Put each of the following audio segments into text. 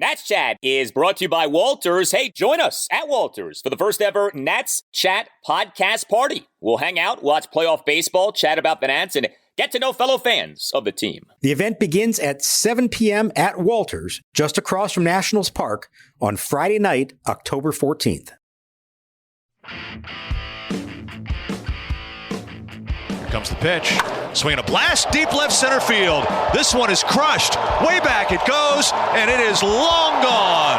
Nats Chat is brought to you by Walters. Hey, join us at Walters for the first ever Nats Chat podcast party. We'll hang out, watch playoff baseball, chat about the Nats, and get to know fellow fans of the team. The event begins at 7 p.m. at Walters, just across from Nationals Park, on Friday night, October 14th. Here comes the pitch. Swinging a blast deep left center field. This one is crushed. Way back it goes, and it is long gone.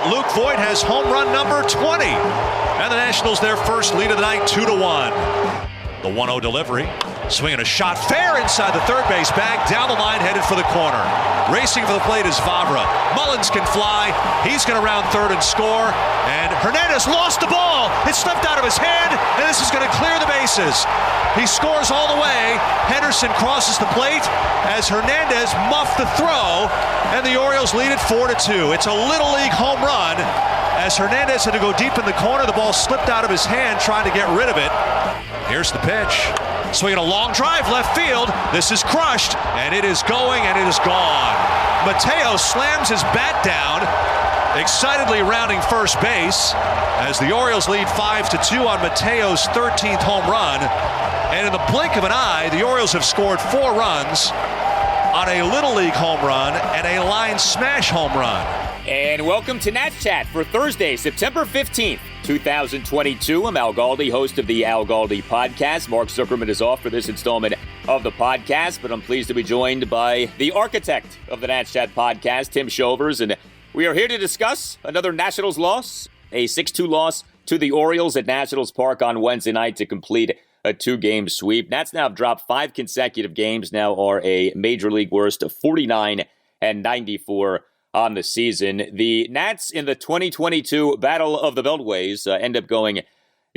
Luke Voigt has home run number 20. And the Nationals their first lead of the night, 2-1. The 1-0 delivery. Swinging a shot fair inside the third base bag. Down the line, headed for the corner. Racing for the plate is Vavra. Mullins can fly. He's going to round third and score. And Hernandez lost the ball. It slipped out of his hand, and this is going to clear the bases. He scores all the way. Henderson crosses the plate as Hernandez muffed the throw, and the Orioles lead it 4-2. It's a Little League home run as Hernandez had to go deep in the corner. The ball slipped out of his hand trying to get rid of it. Here's the pitch. Swinging a long drive left field. This is crushed, and it is going, and it is gone. Mateo slams his bat down, excitedly rounding first base as the Orioles lead 5-2 on Mateo's 13th home run. And in the blink of an eye, the Orioles have scored 4 runs on a Little League home run and a line smash home run. And welcome to Nats Chat for Thursday, September 15th, 2022. I'm Al Galdi, host of the Al Galdi podcast. Mark Zuckerman is off for this installment of the podcast, but I'm pleased to be joined by the architect of the Nats Chat podcast, Tim Shovers, and we are here to discuss another Nationals loss, a 6-2 loss to the Orioles at Nationals Park on Wednesday night to complete a 2-game sweep. Nats now have dropped 5 consecutive games, now are a Major League worst of 49-94 on the season. The Nats in the 2022 Battle of the Beltways end up going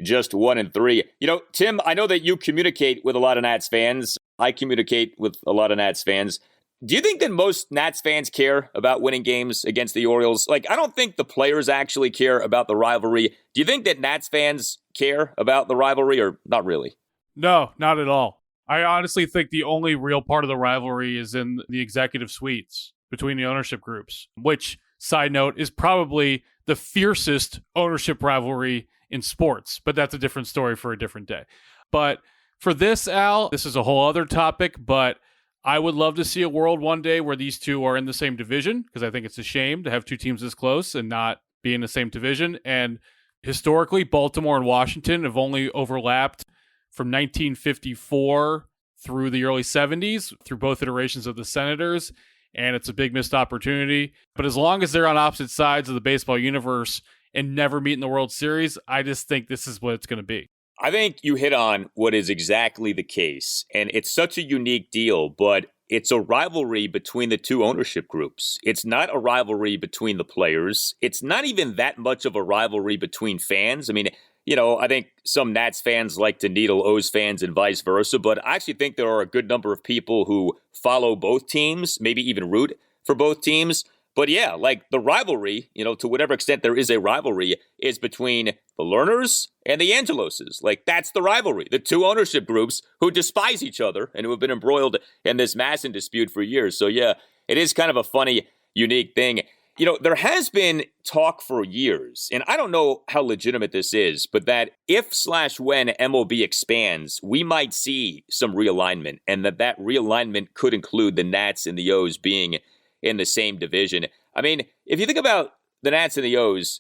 just 1-3. You know, Tim, I know that you communicate with a lot of Nats fans. I communicate with a lot of Nats fans. Do you think that most Nats fans care about winning games against the Orioles? Like, I don't think the players actually care about the rivalry. Do you think that Nats fans care about the rivalry, or not really? No, not at all. I honestly think the only real part of the rivalry is in the executive suites between the ownership groups, which, side note, is probably the fiercest ownership rivalry in sports. But that's a different story for a different day. But for this, Al, this is a whole other topic, but I would love to see a world one day where these two are in the same division, because I think it's a shame to have two teams this close and not be in the same division. And historically, Baltimore and Washington have only overlapped from 1954 through the early 70s, through both iterations of the Senators, and it's a big missed opportunity. But as long as they're on opposite sides of the baseball universe and never meet in the World Series, I just think this is what it's going to be. I think you hit on what is exactly the case, and it's such a unique deal, but it's a rivalry between the two ownership groups. It's not a rivalry between the players. It's not even that much of a rivalry between fans. I mean, you know, I think some Nats fans like to needle O's fans and vice versa, but I actually think there are a good number of people who follow both teams, maybe even root for both teams. But yeah, like the rivalry, you know, to whatever extent there is a rivalry, is between the Lerners and the Angeloses. Like, that's the rivalry. The two ownership groups who despise each other and who have been embroiled in this Mason dispute for years. So yeah, it is kind of a funny, unique thing. You know, there has been talk for years, and I don't know how legitimate this is, but that if/when MLB expands, we might see some realignment, and that realignment could include the Nats and the O's being in the same division. I mean, if you think about the Nats and the O's,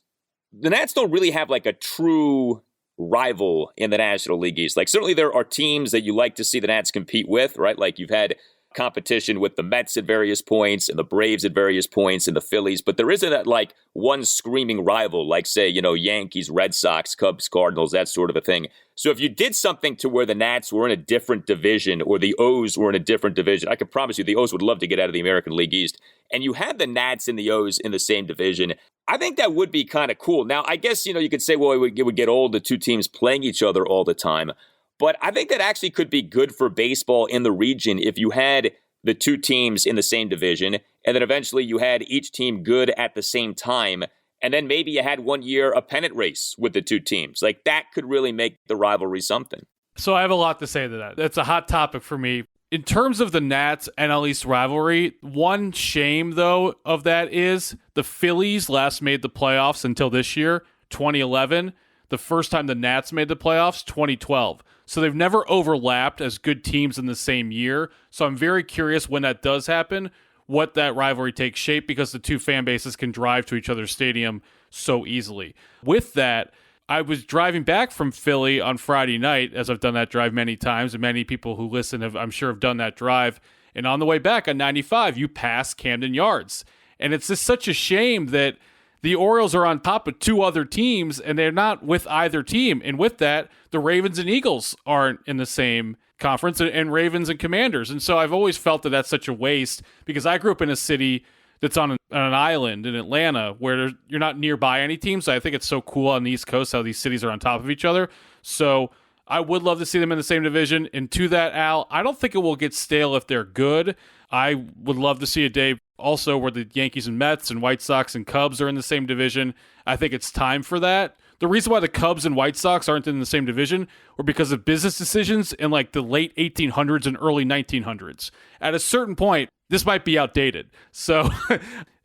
the Nats don't really have like a true rival in the National League East. Like, certainly there are teams that you like to see the Nats compete with, right? Like, you've had competition with the Mets at various points and the Braves at various points and the Phillies, but there isn't that like one screaming rival, like, say, you know, Yankees, Red Sox, Cubs, Cardinals, that sort of a thing. So if you did something to where the Nats were in a different division or the O's were in a different division, I can promise you the O's would love to get out of the American League East, and you had the Nats and the O's in the same division, I think that would be kind of cool. Now, I guess, you know, you could say, well, it would get old, the two teams playing each other all the time. But I think that actually could be good for baseball in the region if you had the two teams in the same division, and then eventually you had each team good at the same time, and then maybe you had 1 year a pennant race with the two teams. Like, that could really make the rivalry something. So I have a lot to say to that. That's a hot topic for me. In terms of the Nats NL East rivalry, one shame, though, of that is the Phillies last made the playoffs until this year, 2011. The first time the Nats made the playoffs, 2012. So they've never overlapped as good teams in the same year. So I'm very curious when that does happen, what that rivalry takes shape, because the two fan bases can drive to each other's stadium so easily. With that, I was driving back from Philly on Friday night, as I've done that drive many times, and many people who listen I'm sure have done that drive. And on the way back on 95, you pass Camden Yards. And it's just such a shame that the Orioles are on top of two other teams, and they're not with either team. And with that, the Ravens and Eagles aren't in the same conference, and Ravens and Commanders. And so I've always felt that that's such a waste, because I grew up in a city that's on an island in Atlanta where you're not nearby any team. So I think it's so cool on the East Coast how these cities are on top of each other. So I would love to see them in the same division. And to that, Al, I don't think it will get stale if they're good. I would love to see a day also where the Yankees and Mets and White Sox and Cubs are in the same division. I think it's time for that. The reason why the Cubs and White Sox aren't in the same division were because of business decisions in like the late 1800s and early 1900s. At a certain point, this might be outdated. So,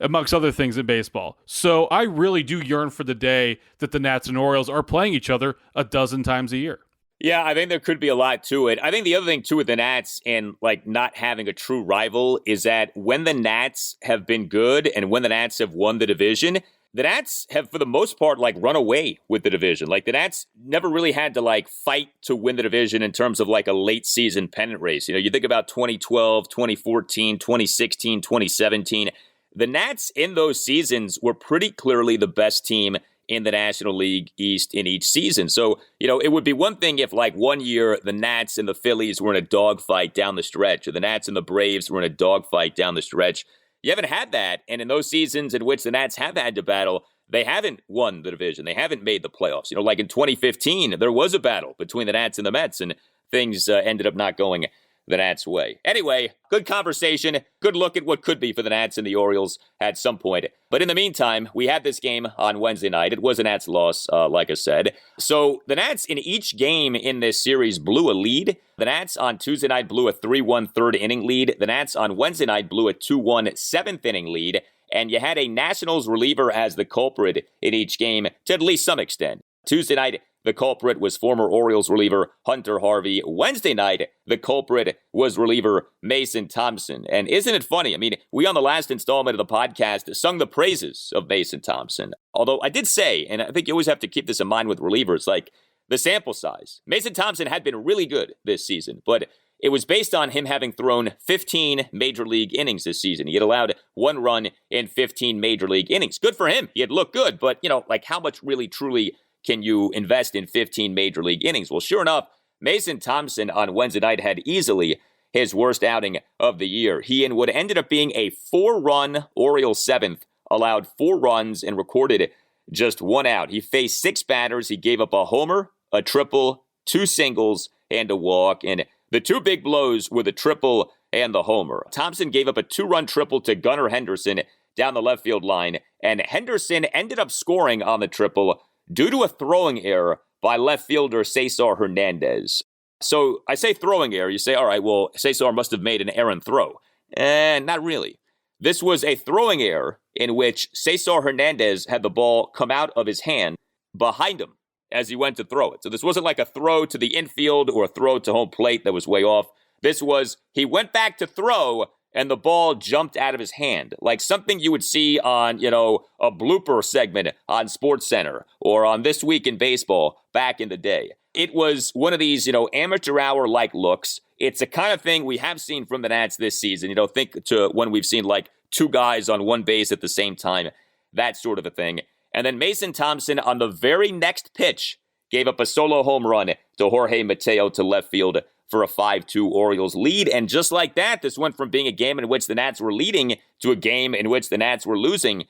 amongst other things in baseball. So I really do yearn for the day that the Nats and Orioles are playing each other a dozen times a year. Yeah, I think there could be a lot to it. I think the other thing, too, with the Nats and, like, not having a true rival is that when the Nats have been good and when the Nats have won the division, the Nats have, for the most part, like, run away with the division. Like, the Nats never really had to, like, fight to win the division in terms of, like, a late-season pennant race. You know, you think about 2012, 2014, 2016, 2017. The Nats in those seasons were pretty clearly the best team in the National League East in each season. So, you know, it would be one thing if, like, one year the Nats and the Phillies were in a dogfight down the stretch, or the Nats and the Braves were in a dogfight down the stretch. You haven't had that, and in those seasons in which the Nats have had to battle, they haven't won the division. They haven't made the playoffs. You know, like in 2015, there was a battle between the Nats and the Mets, and things ended up not going the Nats' way. Anyway, good conversation. Good look at what could be for the Nats and the Orioles at some point. But in the meantime, we had this game on Wednesday night. It was a Nats loss, like I said. So the Nats in each game in this series blew a lead. The Nats on Tuesday night blew a 3-1 third inning lead. The Nats on Wednesday night blew a 2-1 seventh inning lead. And you had a Nationals reliever as the culprit in each game to at least some extent. Tuesday night, the culprit was former Orioles reliever Hunter Harvey. Wednesday night, the culprit was reliever Mason Thompson. And isn't it funny? I mean, we on the last installment of the podcast sung the praises of Mason Thompson. Although I did say, and I think you always have to keep this in mind with relievers, like the sample size. Mason Thompson had been really good this season, but it was based on him having thrown 15 major league innings this season. He had allowed 1 run in 15 major league innings. Good for him. He had looked good, but, you know, like how much really truly can you invest in 15 major league innings? Well, sure enough, Mason Thompson on Wednesday night had easily his worst outing of the year. He in what ended up being a 4-run Orioles seventh, allowed 4 runs and recorded just 1 out. He faced 6 batters. He gave up a homer, a triple, 2 singles, and a walk. And the 2 big blows were the triple and the homer. Thompson gave up a 2-run triple to Gunnar Henderson down the left field line, and Henderson ended up scoring on the triple due to a throwing error by left fielder Cesar Hernandez. So I say throwing error, you say, all right, well, Cesar must have made an errant throw. Not really. This was a throwing error in which Cesar Hernandez had the ball come out of his hand behind him as he went to throw it. So this wasn't like a throw to the infield or a throw to home plate that was way off. This was, he went back to throw, and the ball jumped out of his hand, like something you would see on, you know, a blooper segment on SportsCenter or on This Week in Baseball back in the day. It was one of these, you know, amateur hour-like looks. It's the kind of thing we have seen from the Nats this season. You know, think to when we've seen like 2 guys on 1 base at the same time, that sort of a thing. And then Mason Thompson on the very next pitch gave up a solo home run to Jorge Mateo to left field for a 5-2 Orioles lead. And just like that, this went from being a game in which the Nats were leading to a game in which the Nats were losing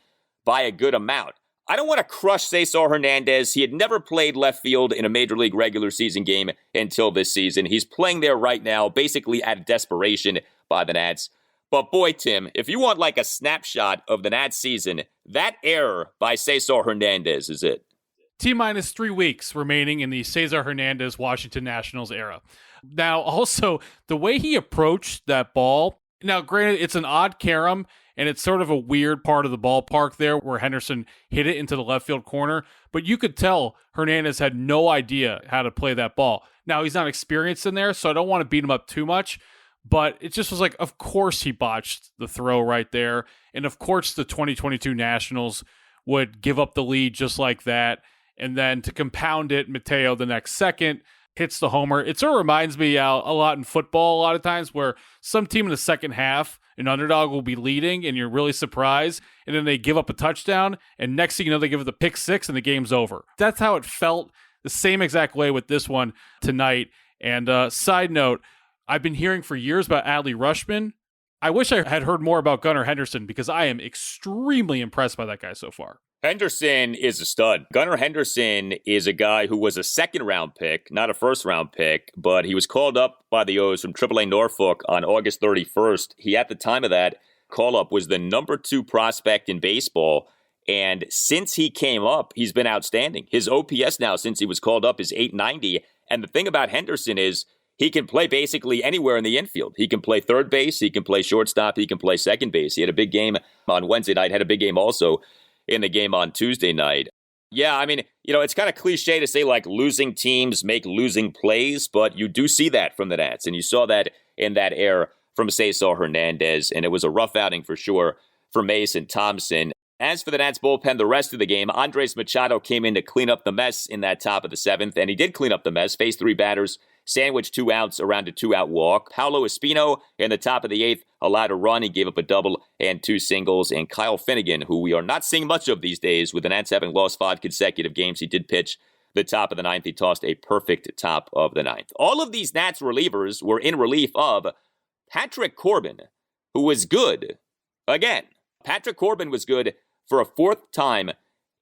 by a good amount. I don't want to crush Cesar Hernandez. He had never played left field in a Major League regular season game until this season. He's playing there right now, basically out of desperation by the Nats. But boy, Tim, if you want like a snapshot of the Nats season, that error by Cesar Hernandez is it. T-minus 3 weeks remaining in the Cesar Hernandez Washington Nationals era. Now, also, the way he approached that ball, now, granted, it's an odd carom, and it's sort of a weird part of the ballpark there where Henderson hit it into the left field corner, but you could tell Hernandez had no idea how to play that ball. Now, he's not experienced in there, so I don't want to beat him up too much, but it just was like, of course he botched the throw right there, and of course the 2022 Nationals would give up the lead just like that, and then to compound it, Mateo the next second hits the homer. It sort of reminds me a lot in football a lot of times where some team in the second half, an underdog will be leading and you're really surprised, and then they give up a touchdown, and next thing you know, they give it the pick six and the game's over. That's how it felt the same exact way with this one tonight. And side note, I've been hearing for years about Adley Rutschman. I wish I had heard more about Gunnar Henderson because I am extremely impressed by that guy so far. Henderson is a stud. Gunnar Henderson is a guy who was a second-round pick, not a first-round pick, but he was called up by the O's from AAA Norfolk on August 31st. He, at the time of that call-up, was the number 2 prospect in baseball, and since he came up, he's been outstanding. His OPS now, since he was called up, is .890, and the thing about Henderson is he can play basically anywhere in the infield. He can play third base, he can play shortstop, he can play second base. He had a big game on Wednesday night, had a big game also in the game on Tuesday night. Yeah, I mean, it's kind of cliche to say like losing teams make losing plays, but you do see that from the Nats, and you saw that in that air from Cesar Hernandez, and it was a rough outing for sure for Mason Thompson. As for the Nats bullpen, the rest of the game, Andres Machado came in to clean up the mess in that top of the 7th, and he did clean up the mess, faced 3 batters, sandwiched 2 outs around a 2-out walk. Paulo Espino in the top of the 8th allowed a run. He gave up a double and 2 singles. And Kyle Finnegan, who we are not seeing much of these days, with the Nats having lost 5 consecutive games, he did pitch the top of the 9th. He tossed a perfect top of the 9th. All of these Nats relievers were in relief of Patrick Corbin, who was good again. Patrick Corbin was good for a 4th time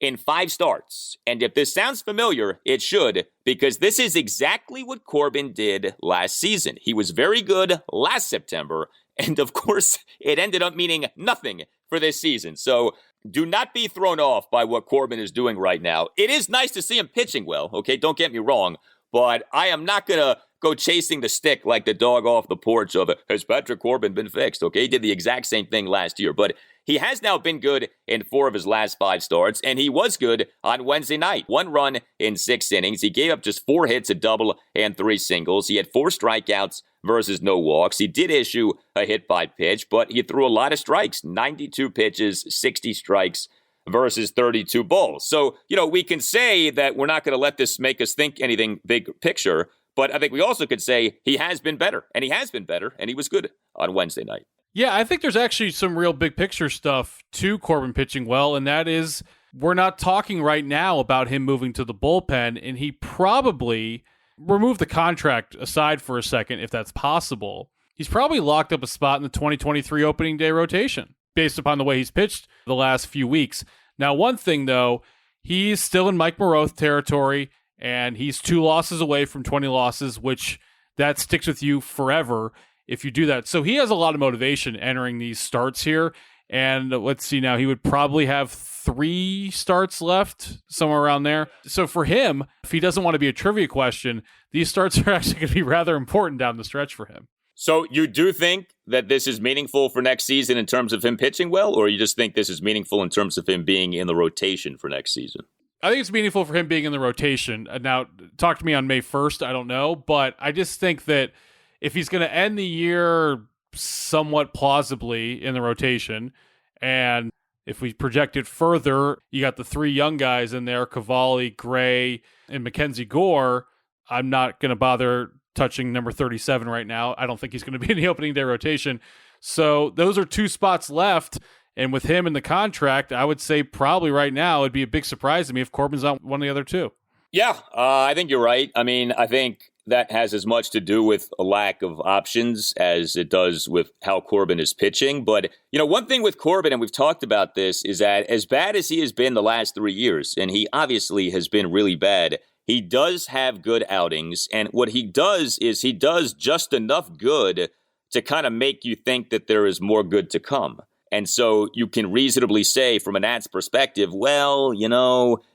in 5 starts. And if this sounds familiar, it should, because this is exactly what Corbin did last season. He was very good last September, and of course, it ended up meaning nothing for this season. So do not be thrown off by what Corbin is doing right now. It is nice to see him pitching well, okay? Don't get me wrong, but I am not going to go chasing the stick like the dog off the porch of, has Patrick Corbin been fixed? Okay, he did the exact same thing last year, but he has now been good in 4 of his last 5 starts, and he was good on Wednesday night. 1 run in 6 innings. He gave up just 4 hits, a double, and 3 singles. He had 4 strikeouts versus no walks. He did issue a hit by pitch, but he threw a lot of strikes. 92 pitches, 60 strikes versus 32 balls. So, we can say that we're not going to let this make us think anything big picture, but I think we also could say he has been better, and he has been better, and he was good on Wednesday night. Yeah, I think there's actually some real big picture stuff to Corbin pitching well, and that is we're not talking right now about him moving to the bullpen, and he probably, remove the contract aside for a second if that's possible, he's probably locked up a spot in the 2023 opening day rotation based upon the way he's pitched the last few weeks. Now, one thing, though, he's still in Mike Moroth territory, and he's 2 losses away from 20 losses, which that sticks with you forever if you do that. So he has a lot of motivation entering these starts here. And let's see now, he would probably have 3 starts left, somewhere around there. So for him, if he doesn't want to be a trivia question, these starts are actually going to be rather important down the stretch for him. So you do think that this is meaningful for next season in terms of him pitching well, or you just think this is meaningful in terms of him being in the rotation for next season? I think it's meaningful for him being in the rotation. Now, talk to me on May 1st, I don't know, but I just think that if he's going to end the year somewhat plausibly in the rotation, and if we project it further, you got the 3 young guys in there, Cavalli, Gray, and Mackenzie Gore. I'm not going to bother touching number 37 right now. I don't think he's going to be in the opening day rotation. So those are 2 spots left. And with him in the contract, I would say probably right now it'd be a big surprise to me if Corbin's on one of the other 2. Yeah, I think you're right. I mean, I think that has as much to do with a lack of options as it does with how Corbin is pitching. But, one thing with Corbin, and we've talked about this, is that as bad as he has been the last 3 years, and he obviously has been really bad, he does have good outings. And what he does is he does just enough good to kind of make you think that there is more good to come. And so you can reasonably say from a Nats perspective, well,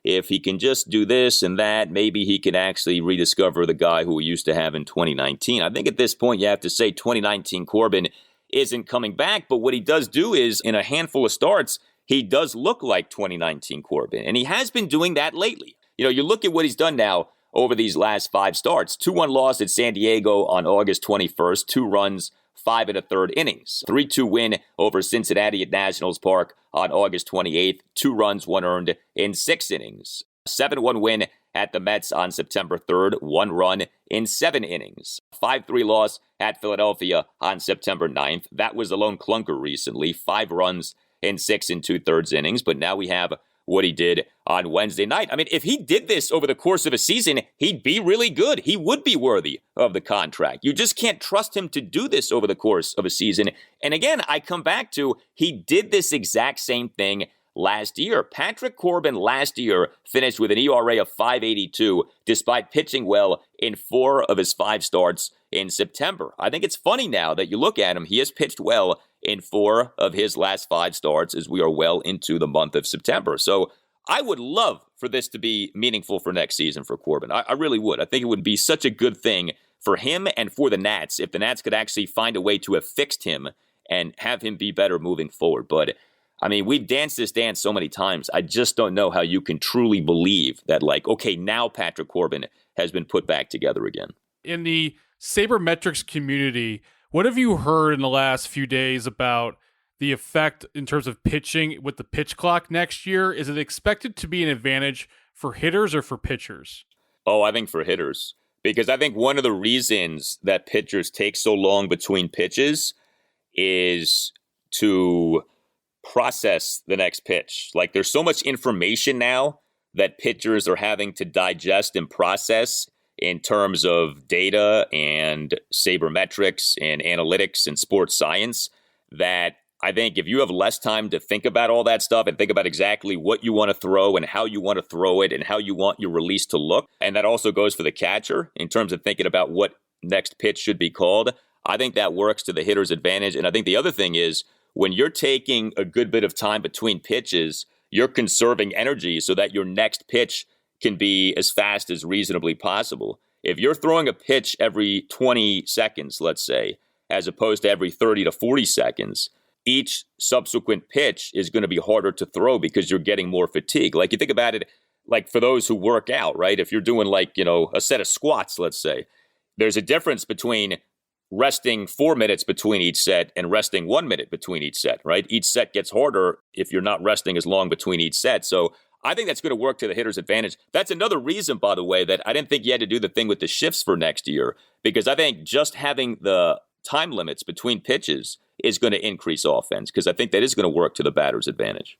if he can just do this and that, maybe he can actually rediscover the guy who we used to have in 2019. I think at this point you have to say 2019 Corbin isn't coming back, but what he does do is in a handful of starts, he does look like 2019 Corbin, and he has been doing that lately. You look at what he's done now over these last 5 starts. 2-1 loss at San Diego on August 21st, 2 runs, 5 1/3 innings. 3-2 win over Cincinnati at Nationals Park on August 28th, 2 runs, 1 earned in 6 innings. 7-1 win at the Mets on September 3rd, 1 run in 7 innings. 5-3 loss at Philadelphia on September 9th. That was the lone clunker recently, 5 runs in 6 2/3 innings, but now we have what he did on Wednesday night. I mean, if he did this over the course of a season, he'd be really good. He would be worthy of the contract. You just can't trust him to do this over the course of a season. And again, I come back to he did this exact same thing last year. Patrick Corbin last year finished with an ERA of 5.82 despite pitching well in 4 of his 5 starts in September. I think it's funny now that you look at him. He has pitched well in 4 of his last 5 starts as we are well into the month of September. So I would love for this to be meaningful for next season for Corbin. I really would. I think it would be such a good thing for him and for the Nats if the Nats could actually find a way to have fixed him and have him be better moving forward. But I mean, we've danced this dance so many times. I just don't know how you can truly believe that, okay, now Patrick Corbin has been put back together again. In the sabermetrics community, what have you heard in the last few days about the effect in terms of pitching with the pitch clock next year? Is it expected to be an advantage for hitters or for pitchers? Oh, I think for hitters. Because I think one of the reasons that pitchers take so long between pitches is to process the next pitch. There's so much information now that pitchers are having to digest and process in terms of data and sabermetrics and analytics and sports science that I think if you have less time to think about all that stuff and think about exactly what you want to throw and how you want to throw it and how you want your release to look, and that also goes for the catcher in terms of thinking about what next pitch should be called, I think that works to the hitter's advantage. And I think the other thing is when you're taking a good bit of time between pitches, you're conserving energy so that your next pitch can be as fast as reasonably possible. If you're throwing a pitch every 20 seconds, let's say, as opposed to every 30 to 40 seconds, each subsequent pitch is going to be harder to throw because you're getting more fatigue. You think about it, for those who work out, right? If you're doing a set of squats, let's say, there's a difference between resting 4 minutes between each set and resting 1 minute between each set, right? Each set gets harder if you're not resting as long between each set. So I think that's going to work to the hitter's advantage. That's another reason, by the way, that I didn't think you had to do the thing with the shifts for next year, because I think just having the time limits between pitches is going to increase offense, because I think that is going to work to the batter's advantage.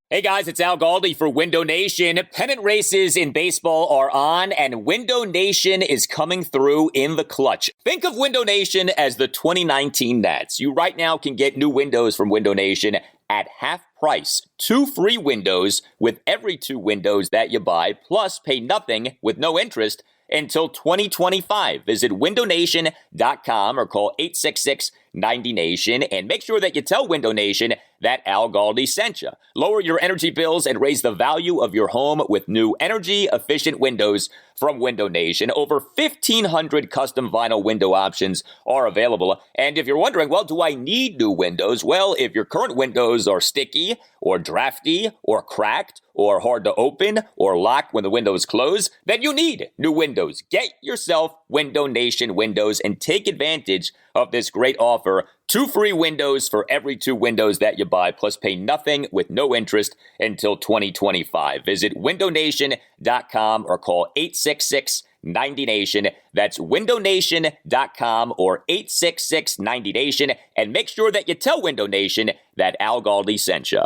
Hey guys, it's Al Galdi for Window Nation. Pennant races in baseball are on, and Window Nation is coming through in the clutch. Think of Window Nation as the 2019 Nats. You right now can get new windows from Window Nation at half price. 2 free windows with every 2 windows that you buy, plus pay nothing with no interest until 2025. Visit windownation.com or call 866-90-NATION and make sure that you tell Window Nation that Al Galdi sent you. Lower your energy bills and raise the value of your home with new energy-efficient windows from Window Nation. Over 1,500 custom vinyl window options are available. And if you're wondering, well, do I need new windows? Well, if your current windows are sticky or drafty or cracked or hard to open or lock when the windows close, then you need new windows. Get yourself Window Nation windows and take advantage of this great offer. 2 free windows for every 2 windows that you buy, plus pay nothing with no interest until 2025. Visit windownation.com or call 866-90-NATION. That's windownation.com or 866-90-NATION. And make sure that you tell Window Nation that Al Galdi sent you.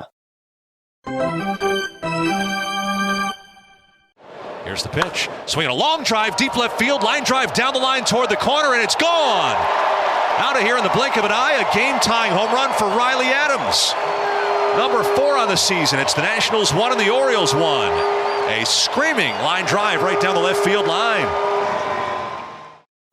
Here's the pitch. Swinging a long drive, deep left field, line drive down the line toward the corner, and it's gone. Out of here in the blink of an eye, a game-tying home run for Riley Adams. Number 4 on the season. It's the Nationals 1 and the Orioles 1. A screaming line drive right down the left field line.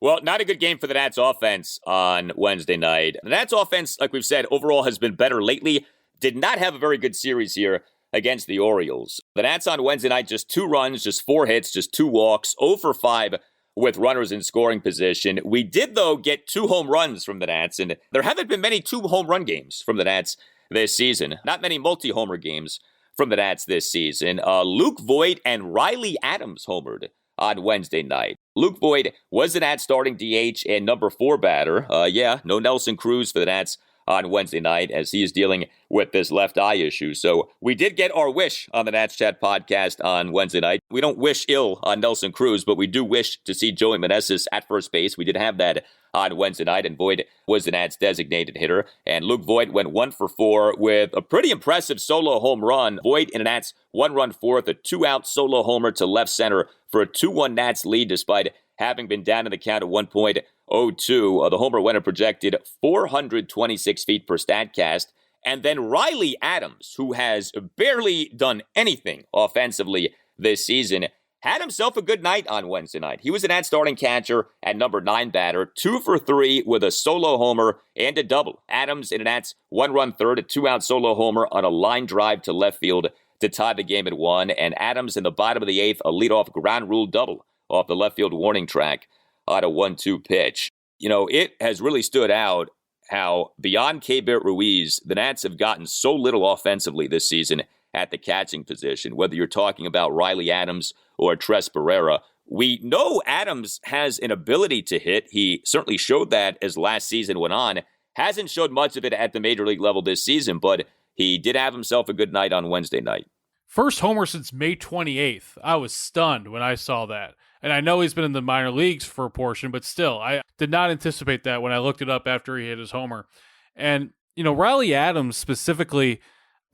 Well, not a good game for the Nats offense on Wednesday night. The Nats offense, like we've said, overall has been better lately. Did not have a very good series here against the Orioles. The Nats on Wednesday night, just 2 runs, just 4 hits, just 2 walks, 0 for 5 with runners in scoring position. We did, though, get 2 home runs from the Nats, and there haven't been many 2 home run games from the Nats this season. Not many multi-homer games from the Nats this season. Luke Voit and Riley Adams homered on Wednesday night. Luke Voit was the Nats starting DH and number 4 batter. No Nelson Cruz for the Nats on Wednesday night as he is dealing with this left eye issue. So we did get our wish on the Nats Chat podcast on Wednesday night. We don't wish ill on Nelson Cruz, but we do wish to see Joey Meneses at first base. We did have that on Wednesday night, and Voit was the Nats designated hitter. And Luke Voit went 1 for 4 with a pretty impressive solo home run. Voit in a Nats 1-run fourth, a 2-out solo homer to left center for a 2-1 Nats lead despite having been down in the count at 1.02. The homer went a projected 426 feet per Statcast. And then Riley Adams, who has barely done anything offensively this season, had himself a good night on Wednesday night. He was an Nats starting catcher at number 9 batter, 2 for 3 with a solo homer and a double. Adams in a Nats 1-run third, a 2-out solo homer on a line drive to left field to tie the game at 1. And Adams in the bottom of the 8th, a leadoff ground rule double off the left field warning track on a 1-2 pitch. You know, it has really stood out how beyond Keibert Ruiz, the Nats have gotten so little offensively this season at the catching position, whether you're talking about Riley Adams or Tres Barrera. We know Adams has an ability to hit. He certainly showed that as last season went on. Hasn't showed much of it at the major league level this season, but he did have himself a good night on Wednesday night. First homer since May 28th. I was stunned when I saw that. And I know he's been in the minor leagues for a portion, but still, I did not anticipate that when I looked it up after he hit his homer. And, you know, Riley Adams specifically,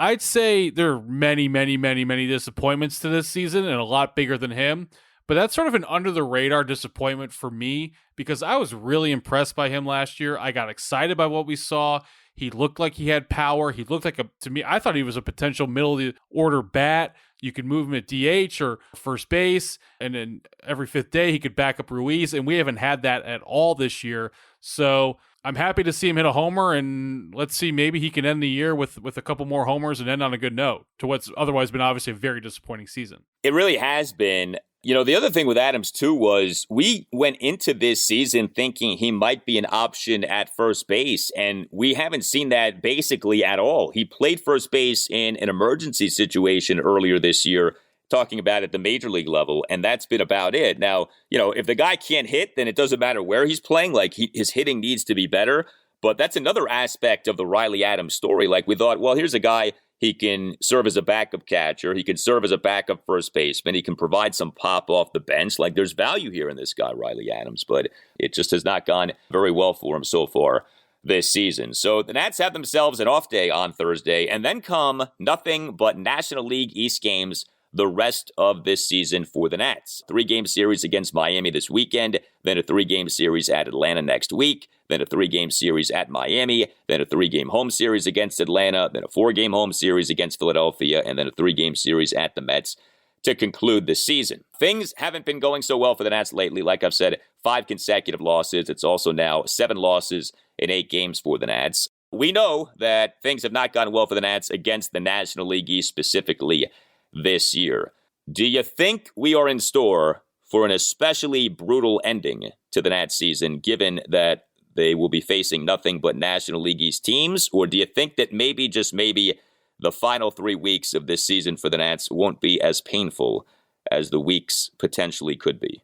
I'd say there are many, many, many, many disappointments to this season and a lot bigger than him. But that's sort of an under-the-radar disappointment for me because I was really impressed by him last year. I got excited by what we saw. He looked like he had power. He looked like, to me, I thought he was a potential middle-of-the-order bat. You could move him at DH or first base, and then every 5th day he could back up Ruiz, and we haven't had that at all this year. So I'm happy to see him hit a homer, and let's see, maybe he can end the year with a couple more homers and end on a good note to what's otherwise been obviously a very disappointing season. It really has been. You know, the other thing with Adams, too, was we went into this season thinking he might be an option at first base, and we haven't seen that basically at all. He played first base in an emergency situation earlier this year, talking about at the major league level, and that's been about it. Now, you know, if the guy can't hit, then it doesn't matter where he's playing. Like, his hitting needs to be better, but that's another aspect of the Riley Adams story. Like, we thought, well, here's a guy. He can serve as a backup catcher. He can serve as a backup first baseman. He can provide some pop off the bench. Like, there's value here in this guy, Riley Adams, but it just has not gone very well for him so far this season. So the Nats have themselves an off day on Thursday, and then come nothing but National League East games the rest of this season for the Nats. 3-game series against Miami this weekend, then a 3-game series at Atlanta next week, then a 3-game series at Miami, then a 3-game home series against Atlanta, then a 4-game home series against Philadelphia, and then a 3-game series at the Mets to conclude the season. Things haven't been going so well for the Nats lately. Like I've said, 5 consecutive losses. It's also now 7 losses in 8 games for the Nats. We know that things have not gone well for the Nats against the National League East specifically this year. Do you think we are in store for an especially brutal ending to the Nats season, given that they will be facing nothing but National League East teams? Or do you think that maybe, just maybe, the final 3 weeks of this season for the Nats won't be as painful as the weeks potentially could be?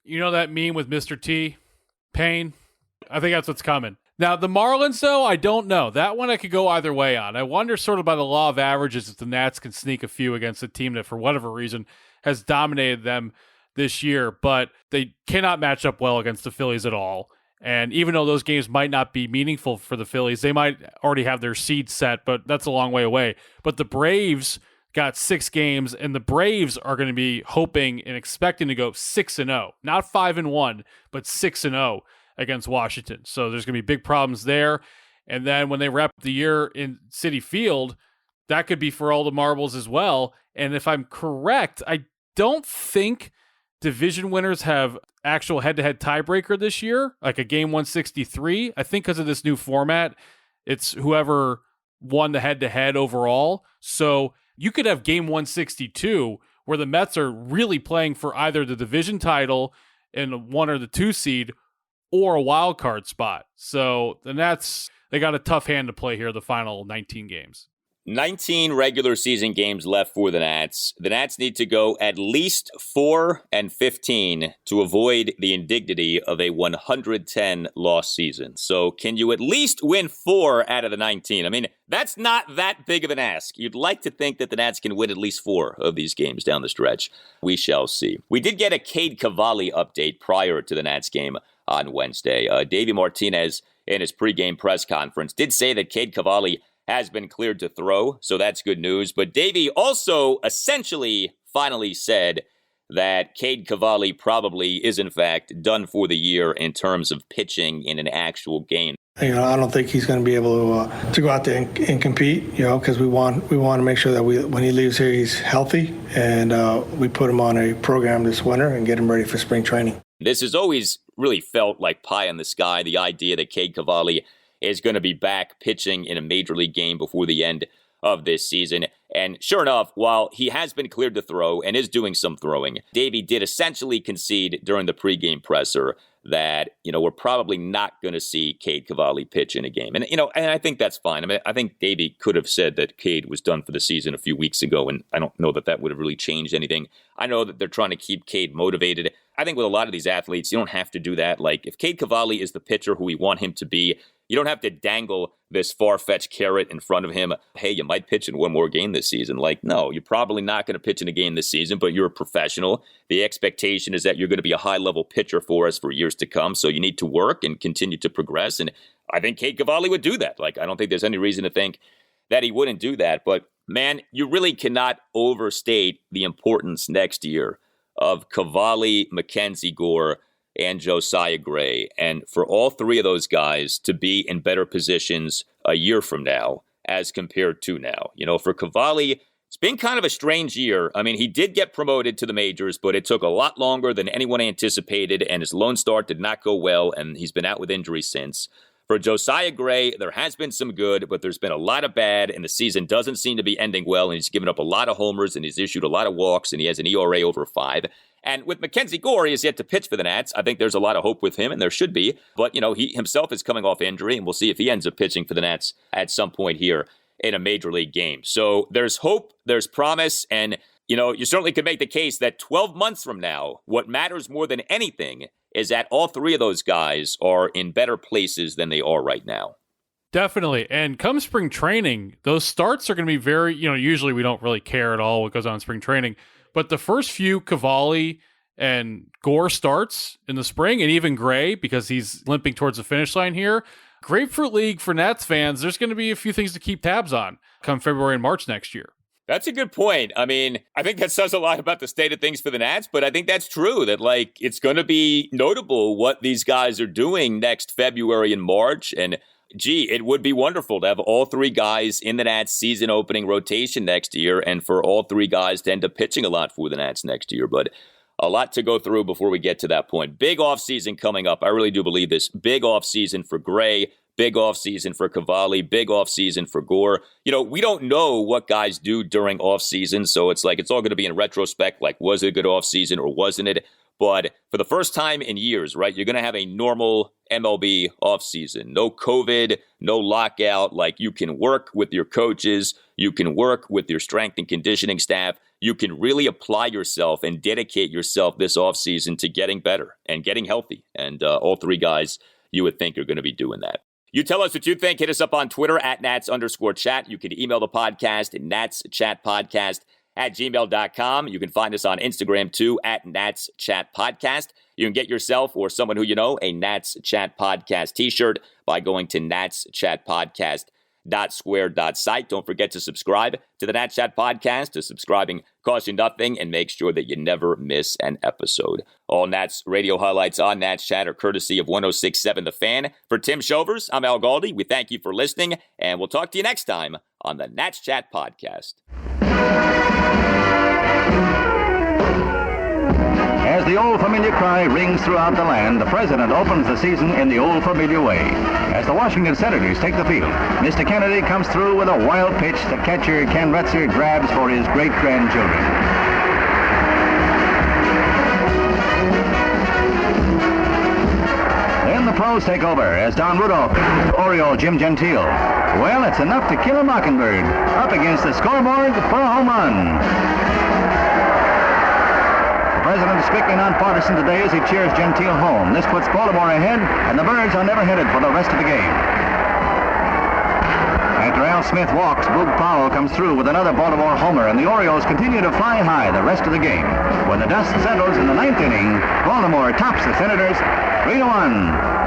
You know that meme with Mr. T? Pain? I think that's what's coming. Now, the Marlins, though, I don't know. That one I could go either way on. I wonder sort of by the law of averages if the Nats can sneak a few against a team that, for whatever reason, has dominated them this year. But they cannot match up well against the Phillies at all. And even though those games might not be meaningful for the Phillies, they might already have their seed set, but that's a long way away. But the Braves got 6 games, and the Braves are going to be hoping and expecting to go 6-0. Not 5-1, but 6-0. Against Washington. So there's going to be big problems there. And then when they wrap the year in Citi Field, that could be for all the marbles as well. And if I'm correct, I don't think division winners have actual head-to-head tiebreaker this year, like a game 163. I think because of this new format, it's whoever won the head-to-head overall. So you could have game 162 where the Mets are really playing for either the division title in 1 or the 2 seed or a wild card spot. So the Nats, they got a tough hand to play here the final 19 games. 19 regular season games left for the Nats. The Nats need to go at least 4-15 to avoid the indignity of a 110-loss season. So can you at least win 4 out of the 19? I mean, that's not that big of an ask. You'd like to think that the Nats can win at least 4 of these games down the stretch. We shall see. We did get a Cade Cavalli update prior to the Nats game on Wednesday. Davey Martinez, in his pregame press conference, did say that Cade Cavalli has been cleared to throw, so that's good news. But Davey also essentially finally said that Cade Cavalli probably is, in fact, done for the year in terms of pitching in an actual game. I don't think he's going to be able to go out there and compete, because we want to make sure that when he leaves here, he's healthy, and we put him on a program this winter and get him ready for spring training. This has always really felt like pie in the sky, the idea that Cade Cavalli is going to be back pitching in a major league game before the end of this season. And sure enough, while he has been cleared to throw and is doing some throwing, Davey did essentially concede during the pregame presser that, we're probably not going to see Cade Cavalli pitch in a game. And, and I think that's fine. I mean, I think Davey could have said that Cade was done for the season a few weeks ago, and I don't know that that would have really changed anything. I know that they're trying to keep Cade motivated. I think with a lot of these athletes, you don't have to do that. Like, if Cade Cavalli is the pitcher who we want him to be, you don't have to dangle this far-fetched carrot in front of him. Hey, you might pitch in one more game this season. Like, no, you're probably not going to pitch in a game this season, but you're a professional. The expectation is that you're going to be a high-level pitcher for us for years to come, so you need to work and continue to progress. And I think Cade Cavalli would do that. Like, I don't think there's any reason to think that he wouldn't do that. But, man, you really cannot overstate the importance next year of Cavalli, Mackenzie Gore, and Josiah Gray, and for all 3 of those guys to be in better positions a year from now as compared to now. For Cavalli, it's been kind of a strange year. I mean, he did get promoted to the majors, but it took a lot longer than anyone anticipated, and his lone start did not go well, and he's been out with injury since. For Josiah Gray, there has been some good, but there's been a lot of bad, and the season doesn't seem to be ending well, and he's given up a lot of homers, and he's issued a lot of walks, and he has an ERA over 5. And with Mackenzie Gore, he has yet to pitch for the Nats. I think there's a lot of hope with him, and there should be. But, he himself is coming off injury, and we'll see if he ends up pitching for the Nats at some point here in a major league game. So there's hope, there's promise, and, you certainly could make the case that 12 months from now, what matters more than anything is that all 3 of those guys are in better places than they are right now. Definitely. And come spring training, those starts are going to be very, usually we don't really care at all what goes on in spring training. But the first few Cavalli and Gore starts in the spring, and even Gray, because he's limping towards the finish line here, Grapefruit League for Nats fans, there's going to be a few things to keep tabs on come February and March next year. That's a good point. I mean, I think that says a lot about the state of things for the Nats, but I think that's true, that, it's going to be notable what these guys are doing next February and March, and gee, it would be wonderful to have all 3 guys in the Nats season opening rotation next year, and for all 3 guys to end up pitching a lot for the Nats next year. But a lot to go through before we get to that point. Big offseason coming up. I really do believe this. Big offseason for Gray, big offseason for Cavalli, big offseason for Gore. We don't know what guys do during offseason, so it's all going to be in retrospect, was it a good offseason or wasn't it? But for the first time in years, right, you're going to have a normal MLB offseason. No COVID, no lockout. You can work with your coaches. You can work with your strength and conditioning staff. You can really apply yourself and dedicate yourself this offseason to getting better and getting healthy. And all 3 guys you would think are going to be doing that. You tell us what you think. Hit us up on Twitter at @Nats_chat. You can email the podcast at natschatpodcast@gmail.com. You can find us on Instagram too at Nats Chat Podcast. You can get yourself or someone who you know a Nats Chat Podcast t-shirt by going to natschatpodcast.square.site. Don't forget to subscribe to the Nats Chat Podcast. Subscribing costs you nothing, and make sure that you never miss an episode. All Nats radio highlights on Nats Chat are courtesy of 106.7 The Fan. For Tim Shovers, I'm Al Galdi. We thank you for listening, and we'll talk to you next time on the Nats Chat Podcast. As the old familiar cry rings throughout the land, the president opens the season in the old familiar way. As the Washington Senators take the field, Mr. Kennedy comes through with a wild pitch that catcher Ken Retzer grabs for his great-grandchildren. Then the pros take over as Don Rudolph, Oriole Jim Gentile. Well, it's enough to kill a mockingbird. Up against the scoreboard for a home run. The president is strictly nonpartisan today as he cheers Gentile home. This puts Baltimore ahead, and the Birds are never headed for the rest of the game. After Al Smith walks, Boog Powell comes through with another Baltimore homer, and the Orioles continue to fly high the rest of the game. When the dust settles in the ninth inning, Baltimore tops the Senators 3-1.